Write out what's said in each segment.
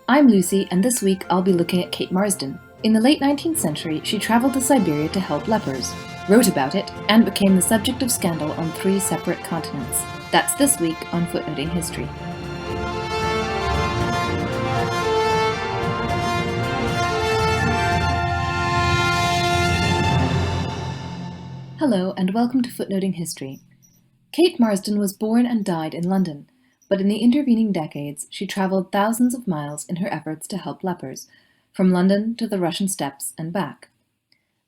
I'm Lucy, and this week I'll be looking at Kate Marsden. In the late 19th century, she travelled to Siberia to help lepers, wrote about it, and became the subject of scandal on 3 separate continents. That's this week on Footnoting History. Hello, and welcome to Footnoting History. Kate Marsden was born and died in London, but in the intervening decades, she travelled thousands of miles in her efforts to help lepers, from London to the Russian steppes and back.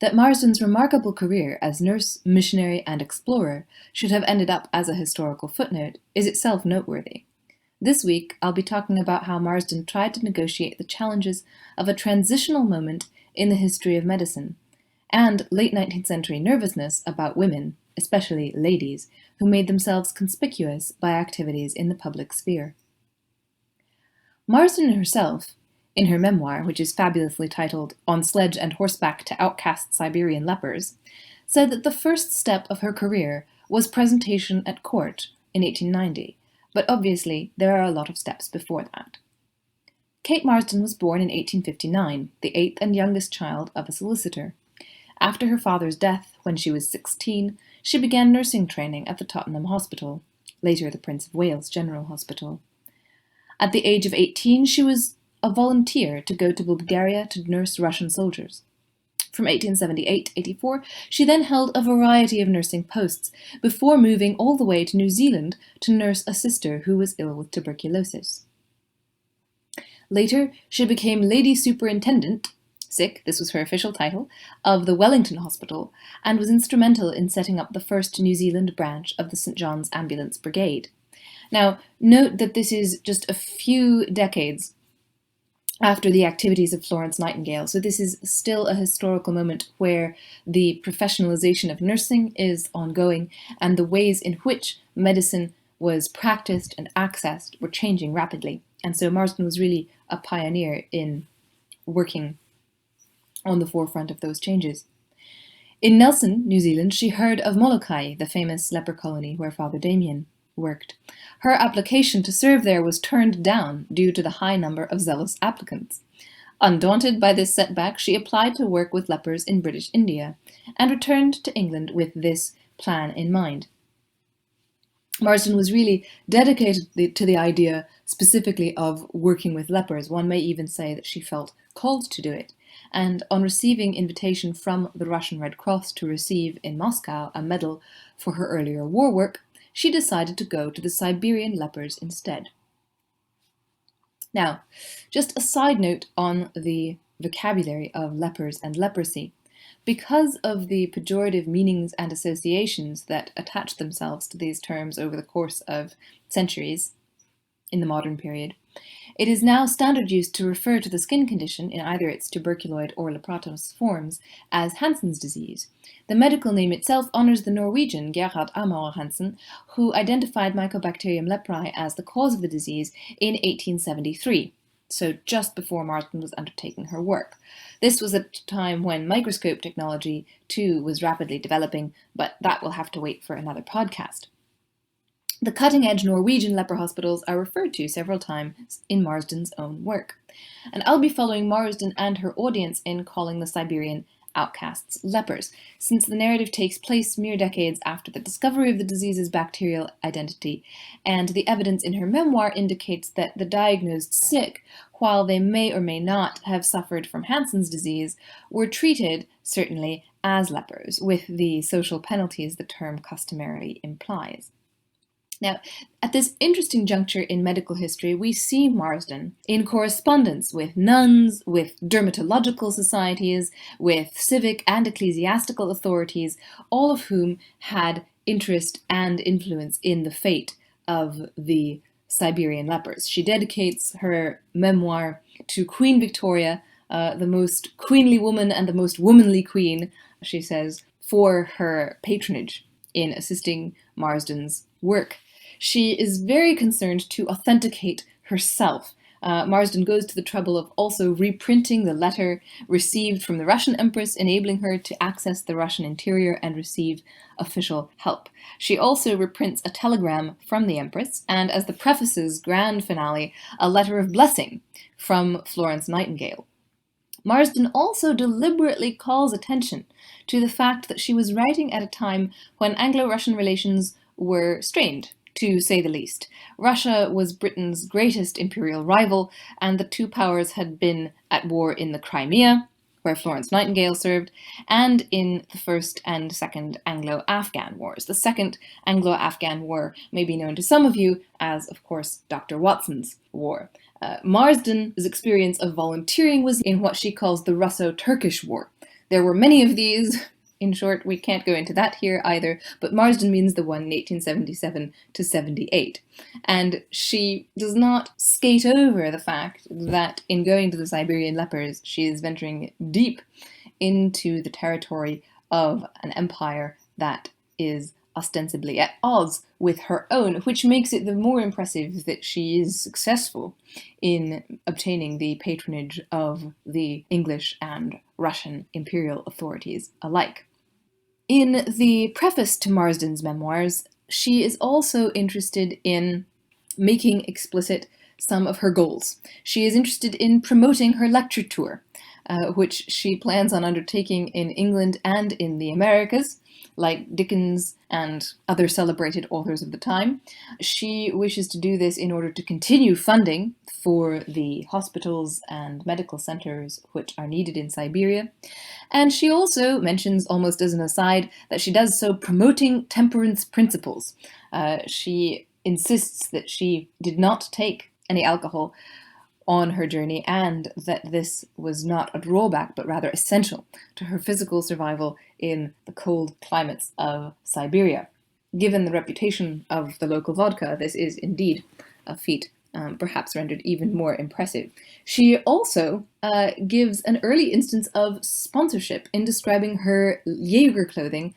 That Marsden's remarkable career as nurse, missionary, and explorer should have ended up as a historical footnote is itself noteworthy. This week, I'll be talking about how Marsden tried to negotiate the challenges of a transitional moment in the history of medicine, and late 19th century nervousness about women, especially ladies, who made themselves conspicuous by activities in the public sphere. Marsden herself, in her memoir, which is fabulously titled On Sledge and Horseback to Outcast Siberian Lepers, said that the first step of her career was presentation at court in 1890, but obviously there are a lot of steps before that. Kate Marsden was born in 1859, the 8th and youngest child of a solicitor. After her father's death, when she was 16, she began nursing training at the Tottenham Hospital, later the Prince of Wales General Hospital. At the age of 18, she was a volunteer to go to Bulgaria to nurse Russian soldiers. From 1878-84, she then held a variety of nursing posts before moving all the way to New Zealand to nurse a sister who was ill with tuberculosis. Later, she became Lady Superintendent, this was her official title, of the Wellington Hospital, and was instrumental in setting up the first New Zealand branch of the St John's Ambulance Brigade. Now, note that this is just a few decades after the activities of Florence Nightingale, so this is still a historical moment where the professionalization of nursing is ongoing, and the ways in which medicine was practiced and accessed were changing rapidly. And so Marsden was really a pioneer in working on the forefront of those changes. In Nelson, New Zealand, she heard of Molokai, the famous leper colony where Father Damien worked. Her application to serve there was turned down due to the high number of zealous applicants. Undaunted by this setback, she applied to work with lepers in British India and returned to England with this plan in mind. Marsden was really dedicated to the idea specifically of working with lepers. One may even say that she felt called to do it. And on receiving invitation from the Russian Red Cross to receive in Moscow a medal for her earlier war work, she decided to go to the Siberian lepers instead. Now, just a side note on the vocabulary of lepers and leprosy. Because of the pejorative meanings and associations that attach themselves to these terms over the course of centuries in the modern period, it is now standard use to refer to the skin condition in either its tuberculoid or lepratos forms as Hansen's disease. The medical name itself honors the Norwegian Gerhard Amauer Hansen, who identified Mycobacterium leprae as the cause of the disease in 1873, so just before Marsden was undertaking her work. This was at a time when microscope technology, too, was rapidly developing, but that will have to wait for another podcast. The cutting-edge Norwegian leper hospitals are referred to several times in Marsden's own work, and I'll be following Marsden and her audience in calling the Siberian outcasts lepers, since the narrative takes place mere decades after the discovery of the disease's bacterial identity, and the evidence in her memoir indicates that the diagnosed sick, while they may or may not have suffered from Hansen's disease, were treated, certainly, as lepers, with the social penalties the term customarily implies. Now, at this interesting juncture in medical history, we see Marsden in correspondence with nuns, with dermatological societies, with civic and ecclesiastical authorities, all of whom had interest and influence in the fate of the Siberian lepers. She dedicates her memoir to Queen Victoria, the most queenly woman and the most womanly queen, she says, for her patronage in assisting Marsden's work. She is very concerned to authenticate herself Marsden goes to the trouble of also reprinting the letter received from the Russian Empress, enabling her to access the Russian interior and receive official help. She also reprints a telegram from the Empress, and as the preface's grand finale, a letter of blessing from Florence Nightingale. Marsden also deliberately calls attention to the fact that she was writing at a time when Anglo-Russian relations were strained, to say the least. Russia was Britain's greatest imperial rival, and the two powers had been at war in the Crimea, where Florence Nightingale served, and in the First and Second Anglo-Afghan Wars. The Second Anglo-Afghan War may be known to some of you as, of course, Dr. Watson's War. Marsden's experience of volunteering was in what she calls the Russo-Turkish War. There were many of these. In short, we can't go into that here either, but Marsden means the one in 1877 to 78. And she does not skate over the fact that in going to the Siberian lepers, she is venturing deep into the territory of an empire that is ostensibly at odds with her own, which makes it the more impressive that she is successful in obtaining the patronage of the English and Russian imperial authorities alike. In the preface to Marsden's memoirs, she is also interested in making explicit some of her goals. She is interested in promoting her lecture tour, which she plans on undertaking in England and in the Americas, like Dickens and other celebrated authors of the time. She wishes to do this in order to continue funding for the hospitals and medical centers which are needed in Siberia. And she also mentions, almost as an aside, that she does so promoting temperance principles. She insists that she did not take any alcohol on her journey, and that this was not a drawback, but rather essential to her physical survival in the cold climates of Siberia. Given the reputation of the local vodka, this is indeed a feat perhaps rendered even more impressive. She also gives an early instance of sponsorship in describing her Jaeger clothing,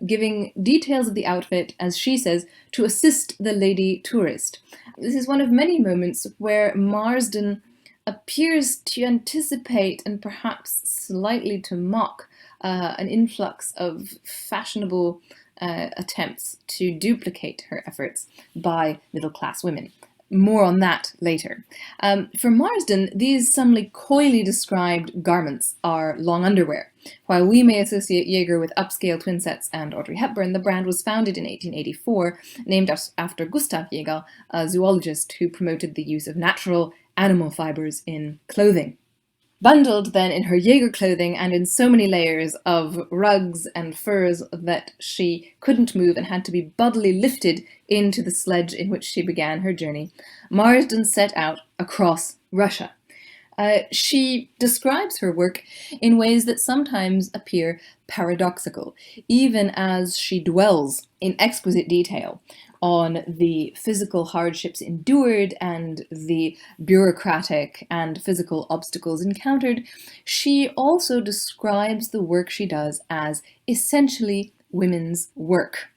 giving details of the outfit, as she says, to assist the lady tourist. This is one of many moments where Marsden appears to anticipate and perhaps slightly to mock an influx of fashionable attempts to duplicate her efforts by middle-class women. More on that later. For Marsden, these somewhat coyly described garments are long underwear. While we may associate Jaeger with upscale twin sets and Audrey Hepburn, the brand was founded in 1884, named after Gustav Jaeger, a zoologist who promoted the use of natural animal fibers in clothing. Bundled then in her Jaeger clothing and in so many layers of rugs and furs that she couldn't move and had to be bodily lifted into the sledge in which she began her journey, Marsden set out across Russia. She describes her work in ways that sometimes appear paradoxical, even as she dwells in exquisite detail on the physical hardships endured and the bureaucratic and physical obstacles encountered. She also describes the work she does as essentially women's work.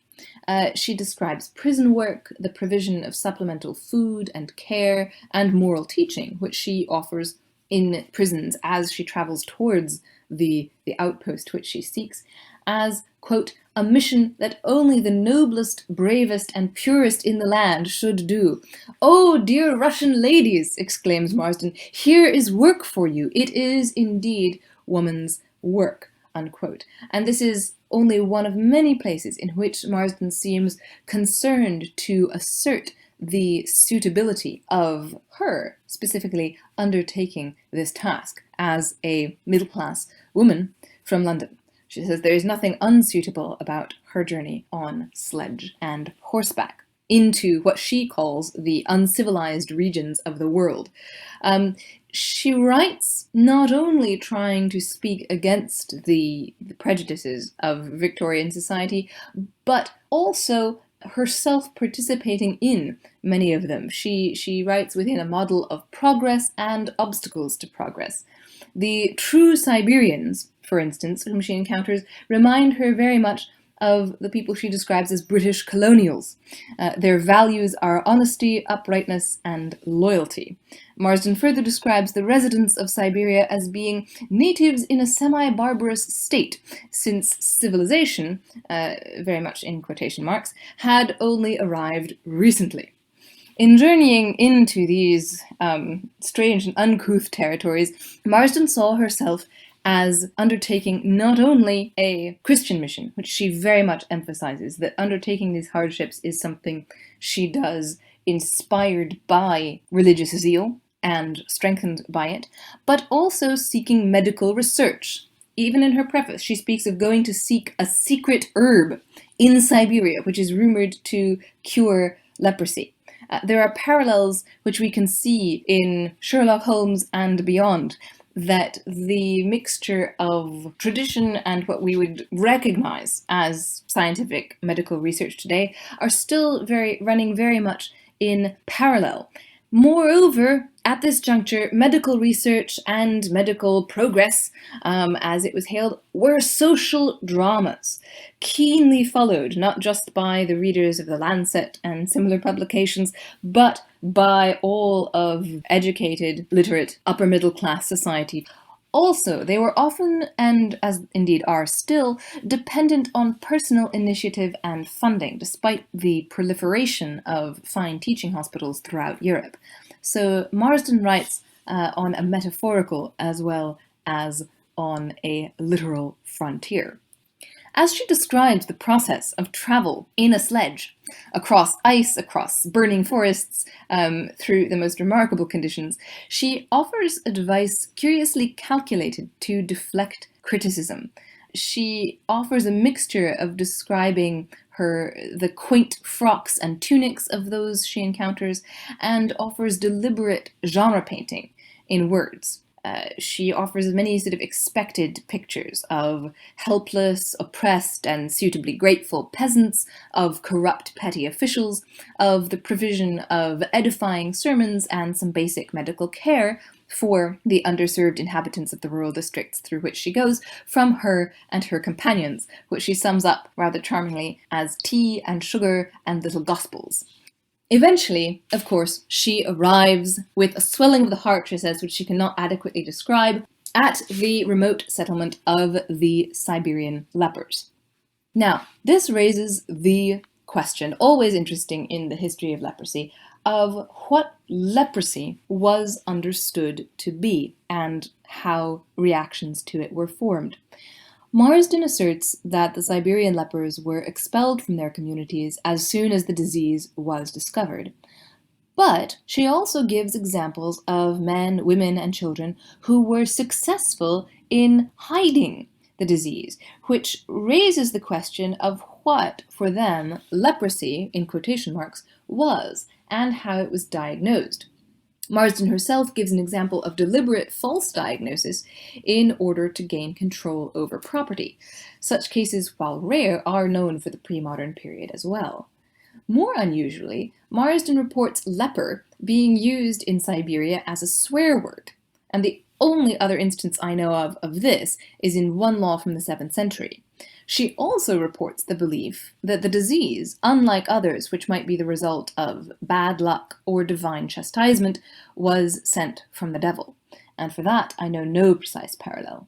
She describes prison work, the provision of supplemental food and care, and moral teaching, which she offers in prisons as she travels towards the outpost which she seeks, as, quote, a mission that only the noblest, bravest, and purest in the land should do. Oh, dear Russian ladies, exclaims Marsden, here is work for you. It is indeed woman's work, unquote. And this is only one of many places in which Marsden seems concerned to assert the suitability of her, specifically undertaking this task as a middle-class woman from London. She says there is nothing unsuitable about her journey on sledge and horseback into what she calls the uncivilized regions of the world. She writes not only trying to speak against the prejudices of Victorian society, but also herself participating in many of them. She writes within a model of progress and obstacles to progress. The true Siberians, for instance, whom she encounters, remind her very much of the people she describes as British colonials. Their values are honesty, uprightness, and loyalty. Marsden further describes the residents of Siberia as being natives in a semi-barbarous state, since civilization, very much in quotation marks, had only arrived recently. In journeying into these strange and uncouth territories, Marsden saw herself as undertaking not only a Christian mission, which she very much emphasizes, that undertaking these hardships is something she does inspired by religious zeal and strengthened by it, but also seeking medical research. Even in her preface, she speaks of going to seek a secret herb in Siberia, which is rumored to cure leprosy. There are parallels which we can see in Sherlock Holmes and beyond, that the mixture of tradition and what we would recognize as scientific medical research today are still running very much in parallel. Moreover, at this juncture, medical research and medical progress, as it was hailed, were social dramas, keenly followed not just by the readers of The Lancet and similar publications, but by all of educated, literate, upper middle class society. Also, they were often, and as indeed are still, dependent on personal initiative and funding, despite the proliferation of fine teaching hospitals throughout Europe. So Marsden writes on a metaphorical as well as on a literal frontier. As she describes the process of travel in a sledge, across ice, across burning forests, through the most remarkable conditions, she offers advice curiously calculated to deflect criticism. She offers a mixture of describing the quaint frocks and tunics of those she encounters, and offers deliberate genre painting in words. She offers many sort of expected pictures of helpless, oppressed, and suitably grateful peasants, of corrupt petty officials, of the provision of edifying sermons and some basic medical care for the underserved inhabitants of the rural districts through which she goes, from her and her companions, which she sums up rather charmingly as tea and sugar and little gospels. Eventually, of course, she arrives with a swelling of the heart, she says, which she cannot adequately describe, at the remote settlement of the Siberian lepers. Now, this raises the question, always interesting in the history of leprosy, of what leprosy was understood to be and how reactions to it were formed. Marsden asserts that the Siberian lepers were expelled from their communities as soon as the disease was discovered. But she also gives examples of men, women, and children who were successful in hiding the disease, which raises the question of what, for them, leprosy, in quotation marks, was, and how it was diagnosed. Marsden herself gives an example of deliberate false diagnosis in order to gain control over property. Such cases, while rare, are known for the pre-modern period as well. More unusually, Marsden reports leper being used in Siberia as a swear word, and the only other instance I know of this is in one law from the 7th century. She also reports the belief that the disease, unlike others which might be the result of bad luck or divine chastisement, was sent from the devil, and for that I know no precise parallel.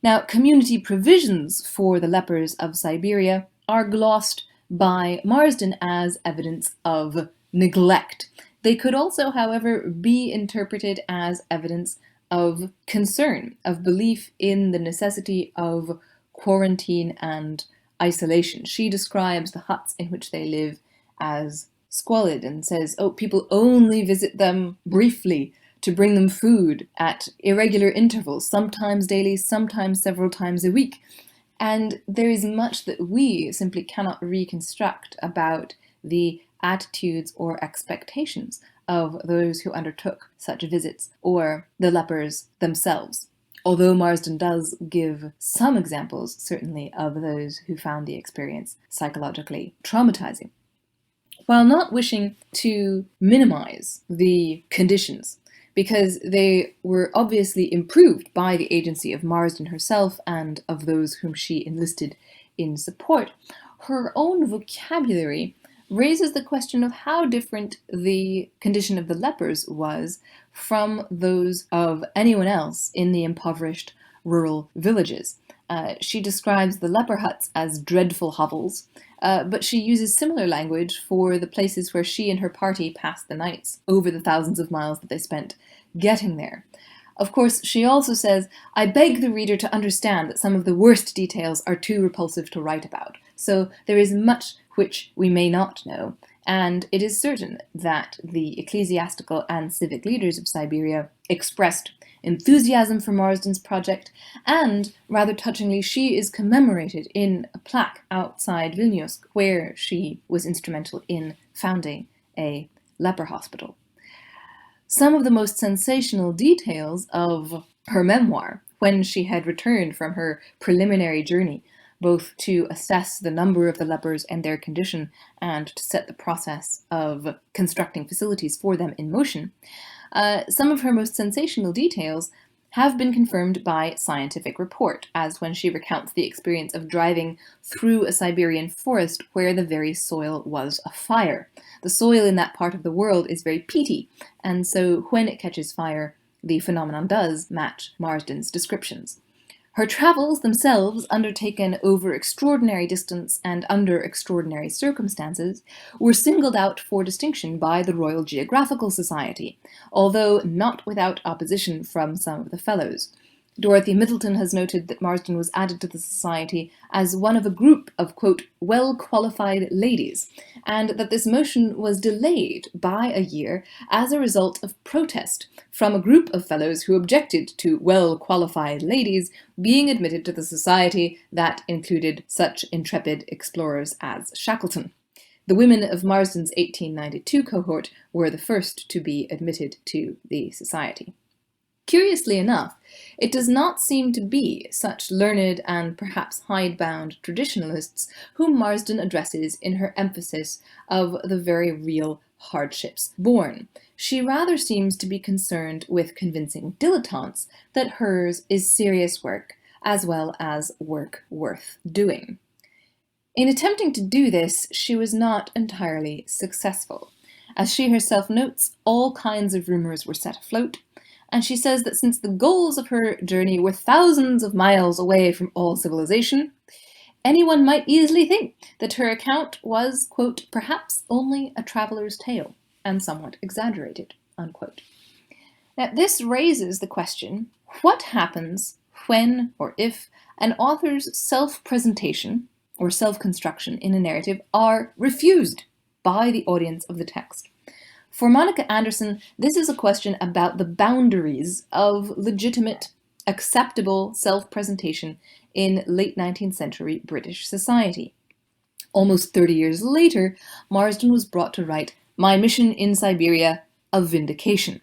Now, community provisions for the lepers of Siberia are glossed by Marsden as evidence of neglect. They could also, however, be interpreted as evidence of concern, of belief in the necessity of quarantine and isolation. She describes the huts in which they live as squalid and says, people only visit them briefly to bring them food at irregular intervals, sometimes daily, sometimes several times a week. And there is much that we simply cannot reconstruct about the attitudes or expectations of those who undertook such visits, or the lepers themselves. Although Marsden does give some examples, certainly, of those who found the experience psychologically traumatizing. While not wishing to minimize the conditions, because they were obviously improved by the agency of Marsden herself and of those whom she enlisted in support. Her own vocabulary raises the question of how different the condition of the lepers was from those of anyone else in the impoverished rural villages. She describes the leper huts as dreadful hovels, but she uses similar language for the places where she and her party passed the nights, over the thousands of miles that they spent getting there. Of course, she also says, "I beg the reader to understand that some of the worst details are too repulsive to write about, so there is much which we may not know, and it is certain that the ecclesiastical and civic leaders of Siberia expressed enthusiasm for Marsden's project, and, rather touchingly, she is commemorated in a plaque outside Vilnius, where she was instrumental in founding a leper hospital." Some of the most sensational details of her memoir, when she had returned from her preliminary journey, both to assess the number of the lepers and their condition, and to set the process of constructing facilities for them in motion, some of her most sensational details have been confirmed by scientific report, as when she recounts the experience of driving through a Siberian forest where the very soil was afire. The soil in that part of the world is very peaty, and so when it catches fire, the phenomenon does match Marsden's descriptions. Her travels themselves, undertaken over extraordinary distance and under extraordinary circumstances, were singled out for distinction by the Royal Geographical Society, although not without opposition from some of the fellows. Dorothy Middleton has noted that Marsden was added to the society as one of a group of, quote, well-qualified ladies, and that this motion was delayed by a year as a result of protest from a group of fellows who objected to well-qualified ladies being admitted to the society that included such intrepid explorers as Shackleton. The women of Marsden's 1892 cohort were the first to be admitted to the society. Curiously enough, it does not seem to be such learned and perhaps hidebound traditionalists whom Marsden addresses in her emphasis of the very real hardships borne. She rather seems to be concerned with convincing dilettantes that hers is serious work, as well as work worth doing. In attempting to do this, she was not entirely successful. As she herself notes, all kinds of rumours were set afloat, and she says that since the goals of her journey were thousands of miles away from all civilization, anyone might easily think that her account was, quote, perhaps only a traveller's tale, and somewhat exaggerated, unquote. Now, this raises the question, what happens when or if an author's self-presentation or self-construction in a narrative are refused by the audience of the text? For Monica Anderson, this is a question about the boundaries of legitimate, acceptable self-presentation in late 19th century British society. Almost 30 years later, Marsden was brought to write My Mission in Siberia, A Vindication.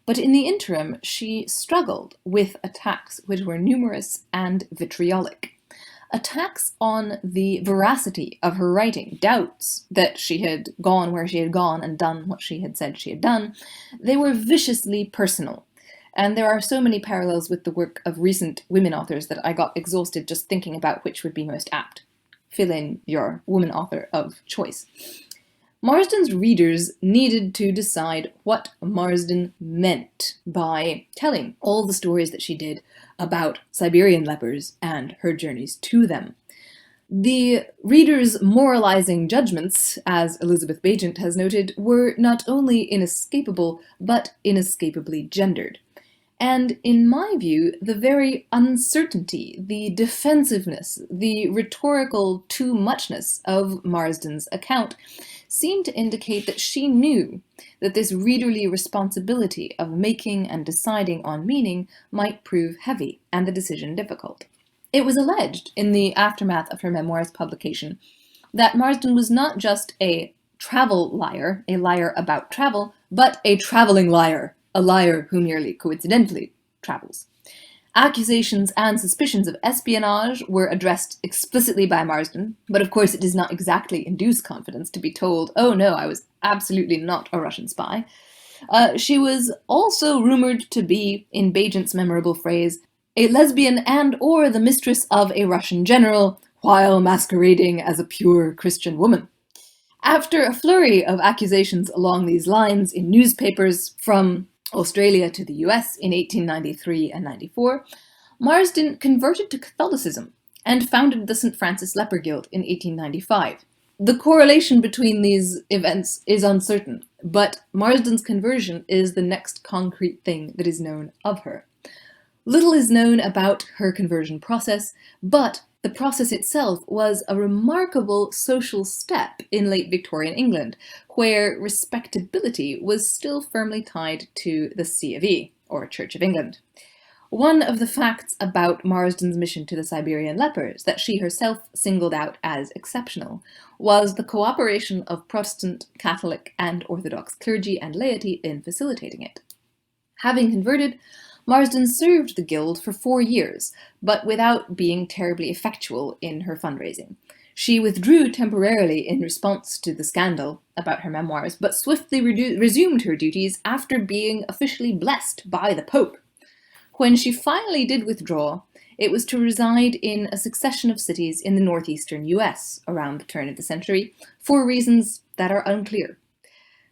But in the interim, she struggled with attacks which were numerous and vitriolic. Attacks on the veracity of her writing, doubts that she had gone where she had gone and done what she had said she had done, they were viciously personal. And there are so many parallels with the work of recent women authors that I got exhausted just thinking about which would be most apt. Fill in your woman author of choice. Marsden's readers needed to decide what Marsden meant by telling all the stories that she did about Siberian lepers and her journeys to them. The readers' moralizing judgments, as Elizabeth Bagent has noted, were not only inescapable, but inescapably gendered. And in my view, the very uncertainty, the defensiveness, the rhetorical too-muchness of Marsden's account seemed to indicate that she knew that this readerly responsibility of making and deciding on meaning might prove heavy and the decision difficult. It was alleged in the aftermath of her memoir's publication that Marsden was not just a travel liar, a liar about travel, but a traveling liar, a liar who merely coincidentally travels. Accusations and suspicions of espionage were addressed explicitly by Marsden, but of course it does not exactly induce confidence to be told, oh no, I was absolutely not a Russian spy. She was also rumored to be, in Bagent's memorable phrase, a lesbian and or the mistress of a Russian general, while masquerading as a pure Christian woman. After a flurry of accusations along these lines in newspapers from Australia to the US in 1893 and 94, Marsden converted to Catholicism and founded the St. Francis Leper Guild in 1895. The correlation between these events is uncertain, but Marsden's conversion is the next concrete thing that is known of her. Little is known about her conversion process, but the process itself was a remarkable social step in late Victorian England, where respectability was still firmly tied to the C of E, or Church of England. One of the facts about Marsden's mission to the Siberian lepers that she herself singled out as exceptional was the cooperation of Protestant, Catholic, and Orthodox clergy and laity in facilitating it. Having converted, Marsden served the guild for 4 years, but without being terribly effectual in her fundraising. She withdrew temporarily in response to the scandal about her memoirs, but swiftly resumed her duties after being officially blessed by the Pope. When she finally did withdraw, it was to reside in a succession of cities in the northeastern US around the turn of the century, for reasons that are unclear.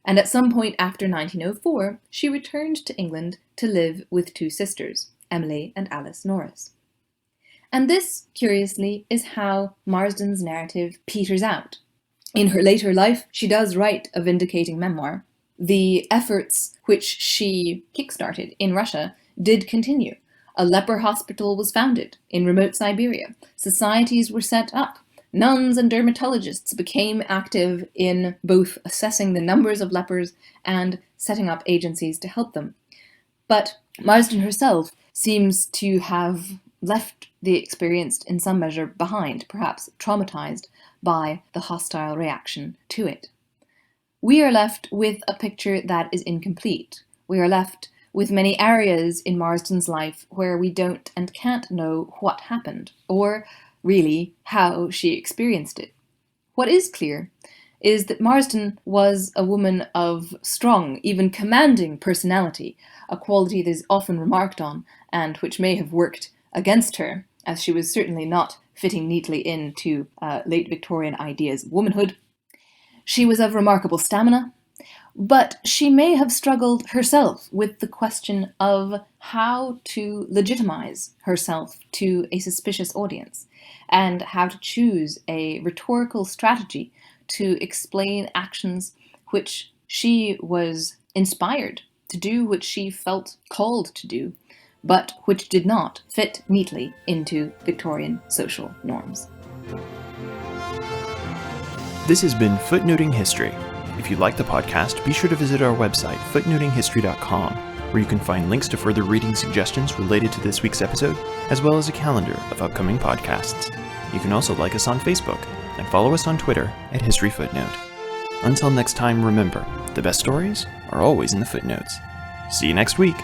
And at some point after 1904, she returned to England to live with 2 sisters, Emily and Alice Norris. And this, curiously, is how Marsden's narrative peters out. In her later life, she does write a vindicating memoir. The efforts which she kickstarted in Russia did continue. A leper hospital was founded in remote Siberia. Societies were set up. Nuns and dermatologists became active in both assessing the numbers of lepers and setting up agencies to help them. But Marsden herself seems to have left the experience in some measure behind, perhaps traumatized by the hostile reaction to it. We are left with a picture that is incomplete. We are left with many areas in Marsden's life where we don't and can't know what happened, or really how she experienced it. What is clear is that Marsden was a woman of strong, even commanding personality, a quality that is often remarked on and which may have worked against her, as she was certainly not fitting neatly into late Victorian ideas of womanhood. She was of remarkable stamina, but she may have struggled herself with the question of how to legitimize herself to a suspicious audience, and how to choose a rhetorical strategy to explain actions which she was inspired to do, which she felt called to do, but which did not fit neatly into Victorian social norms. This has been Footnoting History. If you like the podcast, be sure to visit our website, footnotinghistory.com, where you can find links to further reading suggestions related to this week's episode, as well as a calendar of upcoming podcasts. You can also like us on Facebook and follow us on Twitter at History Footnote. Until next time, remember, the best stories are always in the footnotes. See you next week.